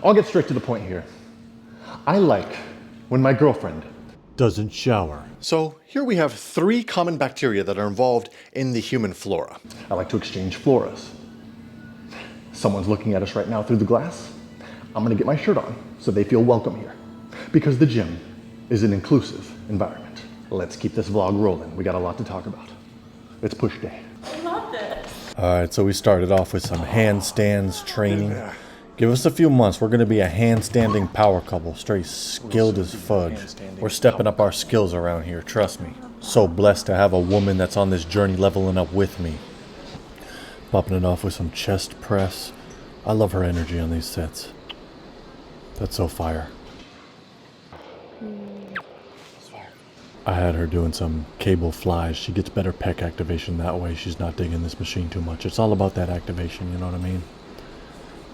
I'll get straight to the point here. I like when my girlfriend doesn't shower. So here we have 3 common bacteria that are involved in the human flora. I like to exchange floras. Someone's looking at us right now through the glass. I'm gonna get my shirt on so they feel welcome here. Because the gym is an inclusive environment. Let's keep this vlog rolling. We got a lot to talk about. It's push day. I love this. All right, so we started off with some handstands training. Give us a few months, we're gonna be a handstanding power couple, straight skilled as fudge. We're stepping up our skills around here, trust me. So blessed to have a woman that's on this journey leveling up with me. Popping it off with some chest press. I love her energy on these sets. That's so fire. I had her doing some cable flies. She gets better pec activation that way. She's not digging this machine too much. It's all about that activation, you know what I mean?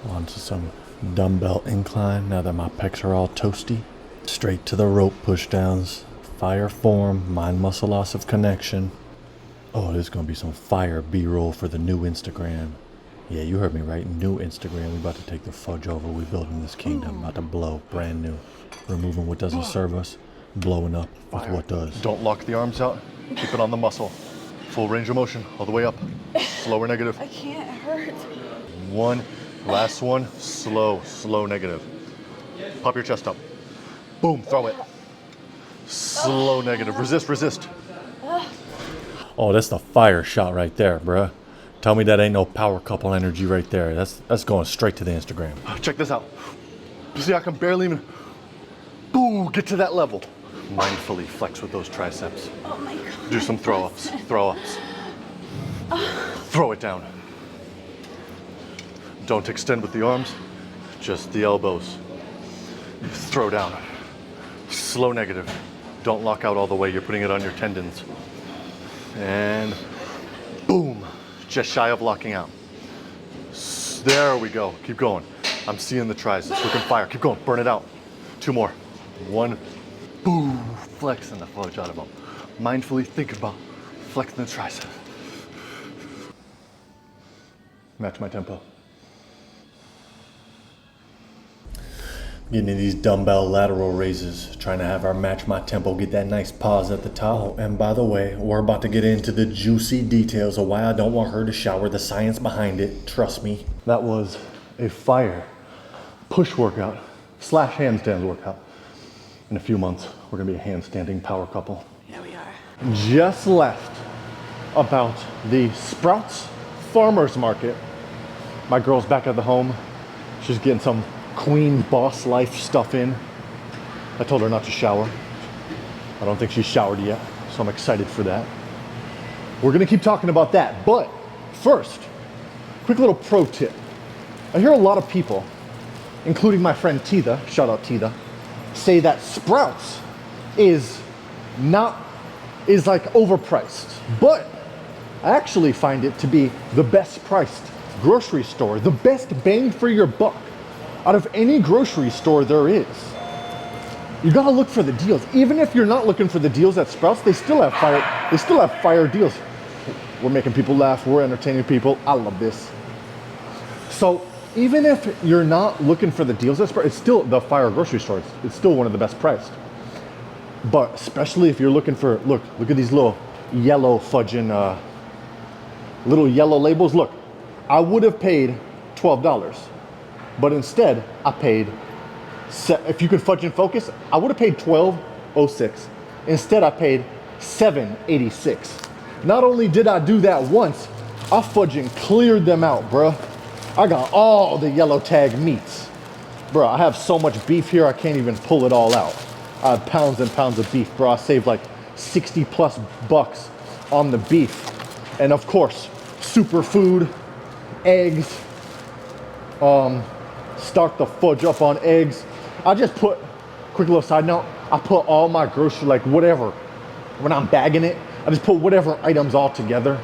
On to some dumbbell incline now that my pecs are all toasty. Straight to the rope pushdowns. Fire form, mind muscle loss of connection. Oh, there's gonna be some fire B-roll for the new Instagram. Yeah, you heard me right, new Instagram. We about to take the fudge over. We building this kingdom, about to blow, brand new. Removing what doesn't serve us, blowing up with what does. Don't lock the arms out, keep it on the muscle. Full range of motion, all the way up. Slow or negative. I can't, it hurts. 1, last one, slow negative. Pop your chest up. Boom, throw it. Slow negative, resist. Oh, that's the fire shot right there, bruh. Tell me that ain't no power couple energy right there. That's going straight to the Instagram. Check this out. You see, I can barely even, boo, get to that level. Mindfully flex with those triceps. Oh my God. Do some throw-ups. Throw it down. Don't extend with the arms, just the elbows. Throw down. Slow negative. Don't lock out all the way, you're putting it on your tendons. And boom, just shy of locking out. There we go, keep going. I'm seeing the triceps, looking fire, keep going, burn it out. 2 more. 1, boom, flexing the fudge out of them. Mindfully think about flexing the tricep. Match my tempo. Getting in these dumbbell lateral raises, trying to have our match my tempo, get that nice pause at the top. Oh, and by the way, we're about to get into the juicy details of why I don't want her to shower, the science behind it, trust me. That was a fire push workout / handstands workout. In a few months, we're gonna be a handstanding power couple. Yeah, we are. Just left about the Sprouts Farmers Market. My girl's back at the home. She's getting some Queen Boss Life stuff in. I told her not to shower. I don't think she's showered yet, so I'm excited for that. We're gonna keep talking about that, but first, quick little pro tip. I hear a lot of people, including my friend Tida, shout out Tida, say that Sprouts is like overpriced, but I actually find it to be the best priced grocery store, the best bang for your buck out of any grocery store there is. You gotta look for the deals. Even if you're not looking for the deals at Sprouts, they still have fire deals. We're making people laugh, we're entertaining people. I love this. So even if you're not looking for the deals at Sprouts, it's still the fire grocery store. It's still one of the best priced. But especially if you're looking for, look at these little yellow fudging, little yellow labels. Look, I would have paid $12. But instead, I paid, if you could fudge and focus, I would have paid $12.06. Instead, I paid $7.86. Not only did I do that once, I fudging cleared them out, bruh. I got all the yellow tag meats. Bruh, I have so much beef here, I can't even pull it all out. I have pounds and pounds of beef, bro. I saved like 60 plus bucks on the beef. And of course, superfood, eggs, start the fudge up on eggs. I just put, quick little side note, I put all my grocery, like whatever, when I'm bagging it, I just put whatever items all together.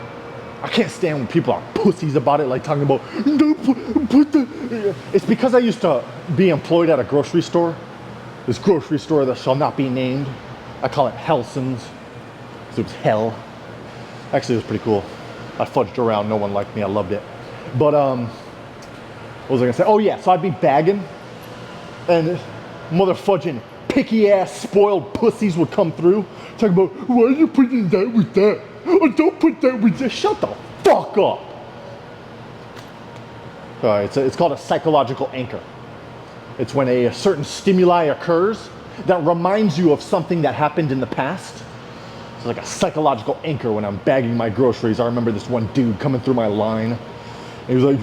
I can't stand when people are pussies about it, like talking about, don't put the, it's because I used to be employed at a grocery store. This grocery store that shall not be named. I call it Helson's, so it's hell. Actually, it was pretty cool. I fudged around, no one liked me, I loved it. But, what was I gonna say? Oh yeah, so I'd be bagging And motherfudging picky ass spoiled pussies would come through talking about, why are you putting that with that? Oh, don't put that with that. Shut the fuck up. Alright, it's called a psychological anchor. It's when a certain stimuli occurs that reminds you of something that happened in the past. It's like a psychological anchor when I'm bagging my groceries. I remember this one dude coming through my line. He was like,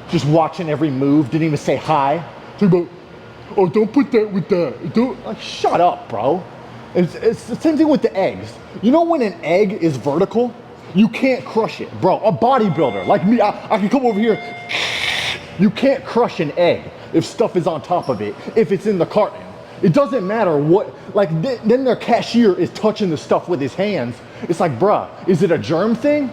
just watching every move, didn't even say hi. Talking about, oh, don't put that with that. Don't, like, shut up, bro. It's the same thing with the eggs. You know when an egg is vertical, you can't crush it, bro. A bodybuilder like me, I can come over here. You can't crush an egg if stuff is on top of it, if it's in the carton. It doesn't matter what, like, then their cashier is touching the stuff with his hands. It's like, bruh, is it a germ thing?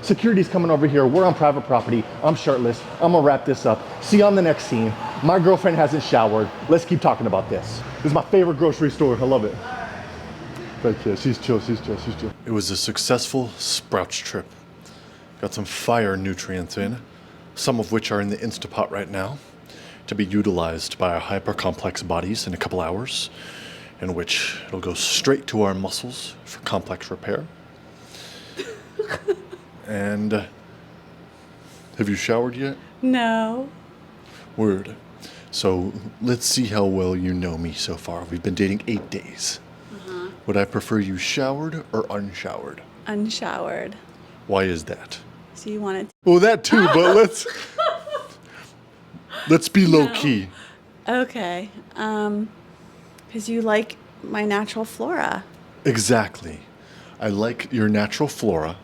Security's coming over here, we're on private property, I'm shirtless, I'm gonna wrap this up. See you on the next scene. My girlfriend hasn't showered. Let's keep talking about this. This is my favorite grocery store, I love it. But yeah, she's chill. It was a successful Sprouts trip. Got some fire nutrients in, some of which are in the Instapot right now, to be utilized by our hyper-complex bodies in a couple hours, in which it'll go straight to our muscles for complex repair. And have you showered yet? No. Word. So let's see how well you know me so far. We've been dating 8 days. Would I prefer you showered or unshowered? Unshowered. Why is that? So you wanted Well, that too, but let's be low key. Okay. Because you like my natural flora. Exactly. I like your natural flora.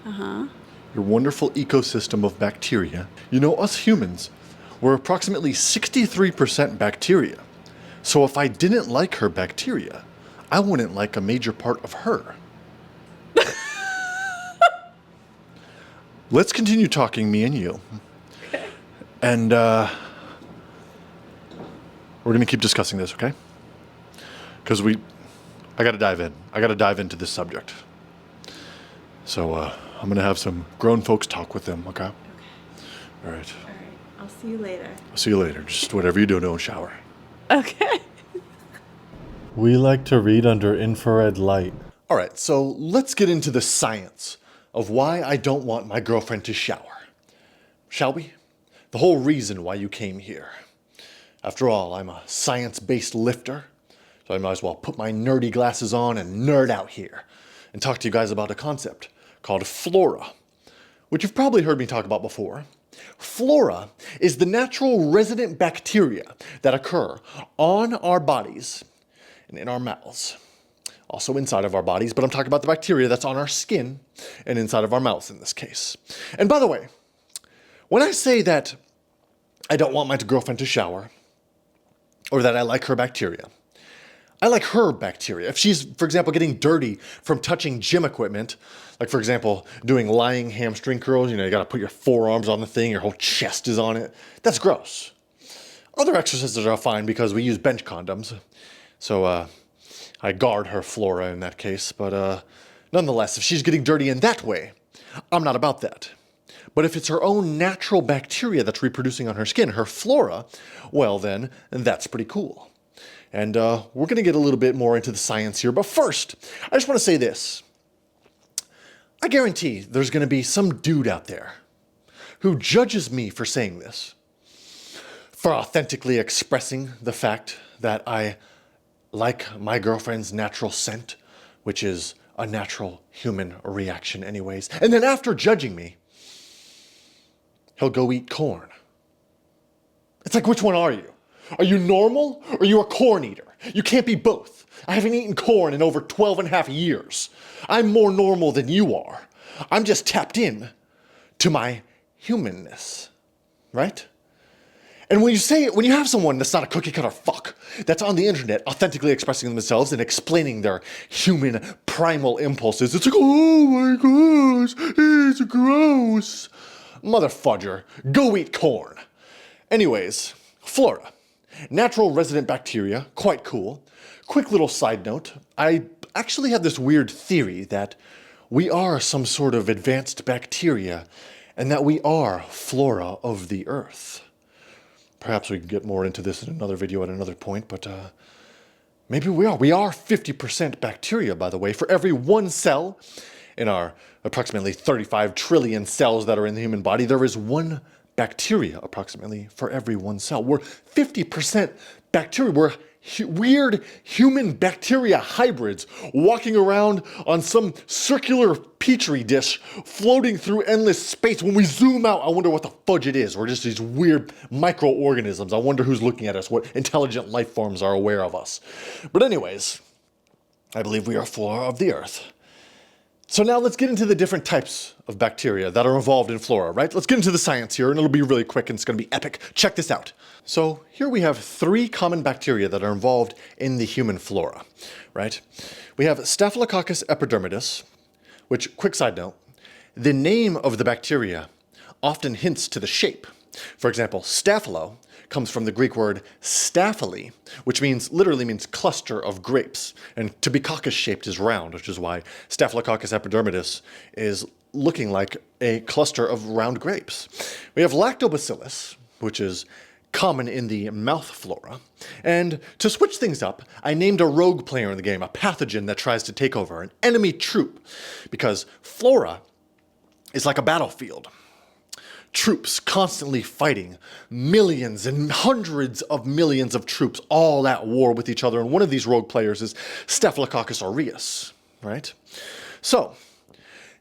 Your wonderful ecosystem of bacteria. You know, us humans, we're approximately 63% bacteria. So if I didn't like her bacteria, I wouldn't like a major part of her. Let's continue talking, me and you. Okay. And we're gonna keep discussing this, okay? Because I gotta dive in. I gotta dive into this subject. So I'm gonna have some grown folks talk with them, okay? Okay. All right. All right. I'll see you later. I'll see you later. Just whatever you do, don't shower. Okay. We like to read under infrared light. All right, so let's get into the science of why I don't want my girlfriend to shower. Shall we? The whole reason why you came here. After all, I'm a science-based lifter, so I might as well put my nerdy glasses on and nerd out here and talk to you guys about a concept called flora, which you've probably heard me talk about before. Flora is the natural resident bacteria that occur on our bodies and in our mouths. Also inside of our bodies, but I'm talking about the bacteria that's on our skin and inside of our mouths in this case. And by the way, when I say that I don't want my girlfriend to shower, or that I like her bacteria, I like her bacteria. If she's, for example, getting dirty from touching gym equipment, like for example, doing lying hamstring curls, you gotta put your forearms on the thing, your whole chest is on it, that's gross. Other exercises are fine because we use bench condoms. So I guard her flora in that case, but nonetheless, if she's getting dirty in that way, I'm not about that. But if it's her own natural bacteria that's reproducing on her skin, her flora, well then, that's pretty cool. And we're gonna get a little bit more into the science here, but first, I just wanna say this. I guarantee there's gonna be some dude out there who judges me for saying this, for authentically expressing the fact that I like my girlfriend's natural scent, which is a natural human reaction anyways. And then after judging me, he'll go eat corn. It's like, which one are you? Are you normal or are you a corn eater? You can't be both. I haven't eaten corn in over 12 and a half years. I'm more normal than you are. I'm just tapped in to my humanness, right? And when you have someone that's not a cookie cutter fuck, that's on the internet authentically expressing themselves and explaining their human primal impulses, it's like, oh my gosh, it's gross. Motherfudger, go eat corn. Anyways, flora, natural resident bacteria, quite cool. Quick little side note, I actually have this weird theory that we are some sort of advanced bacteria and that we are flora of the earth. Perhaps we can get more into this in another video at another point, but maybe we are. We are 50% bacteria, by the way. For every one cell in our approximately 35 trillion cells that are in the human body, there is one bacteria approximately for every one cell. We're 50% bacteria. We're weird human bacteria hybrids walking around on some circular petri dish floating through endless space. When we zoom out, I wonder what the fudge it is. We're just these weird microorganisms. I wonder who's looking at us, what intelligent life forms are aware of us. But anyways, I believe we are flora of the earth. So now let's get into the different types of bacteria that are involved in flora, right? Let's get into the science here, and it'll be really quick and it's going to be epic. Check this out. So here we have 3 common bacteria that are involved in the human flora, right? We have Staphylococcus epidermidis, which, quick side note, the name of the bacteria often hints to the shape. For example, staphylo comes from the Greek word staphyli, which literally means cluster of grapes. And to be coccus-shaped is round, which is why Staphylococcus epidermidis is looking like a cluster of round grapes. We have lactobacillus, which is common in the mouth flora. And to switch things up, I named a rogue player in the game, a pathogen that tries to take over, an enemy troop, because flora is like a battlefield. Troops constantly fighting, millions and hundreds of millions of troops all at war with each other, and one of these rogue players is Staphylococcus aureus, right? So,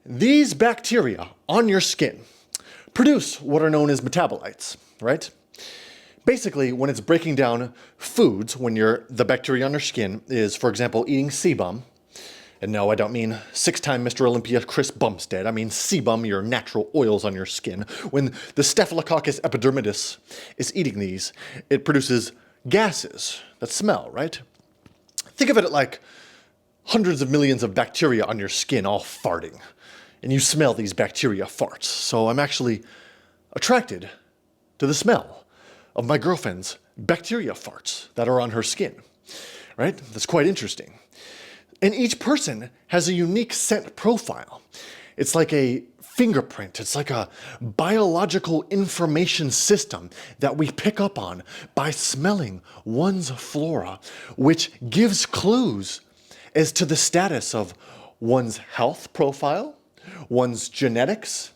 these bacteria on your skin produce what are known as metabolites, right? Basically, when it's breaking down foods, when the bacteria on your skin is, for example, eating sebum. And no, I don't mean 6-time Mr. Olympia Chris Bumstead. I mean sebum, your natural oils on your skin. When the Staphylococcus epidermidis is eating these, it produces gases that smell, right? Think of it like hundreds of millions of bacteria on your skin all farting. And you smell these bacteria farts. So I'm actually attracted to the smell of my girlfriend's bacteria farts that are on her skin, right? That's quite interesting. And each person has a unique scent profile. It's like a fingerprint. It's like a biological information system that we pick up on by smelling one's flora, which gives clues as to the status of one's health profile, one's genetics,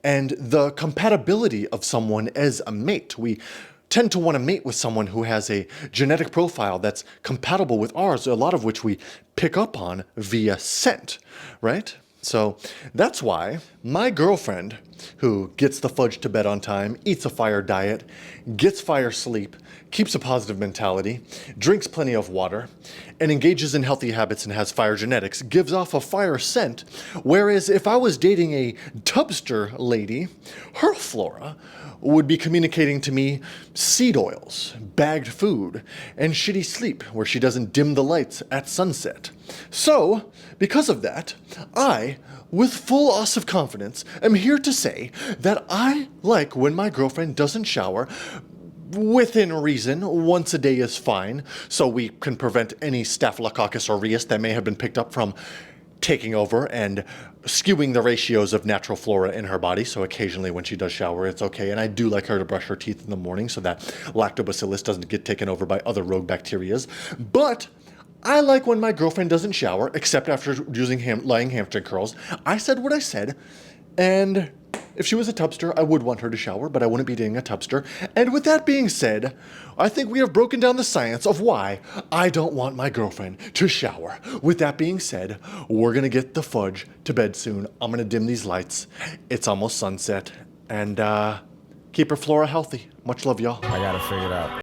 and the compatibility of someone as a mate. We tend to want to mate with someone who has a genetic profile that's compatible with ours, a lot of which we pick up on via scent, right? So that's why my girlfriend, who gets the fudge to bed on time, eats a fire diet, gets fire sleep, keeps a positive mentality, drinks plenty of water, and engages in healthy habits and has fire genetics, gives off a fire scent, whereas if I was dating a tubster lady, her flora would be communicating to me seed oils, bagged food, and shitty sleep where she doesn't dim the lights at sunset. So, because of that, I, with full ounce of confidence, am here to say that I like when my girlfriend doesn't shower. Within reason, once a day is fine, so we can prevent any Staphylococcus aureus that may have been picked up from taking over and skewing the ratios of natural flora in her body. So occasionally when she does shower, it's okay. And I do like her to brush her teeth in the morning so that lactobacillus doesn't get taken over by other rogue bacterias. But I like when my girlfriend doesn't shower, except after using lying hamstring curls. I said what I said, and if she was a tubster, I would want her to shower, but I wouldn't be dating a tubster. And with that being said, I think we have broken down the science of why I don't want my girlfriend to shower. With that being said, we're gonna get the fudge to bed soon. I'm gonna dim these lights. It's almost sunset. And keep her flora healthy. Much love, y'all. I gotta figure it out.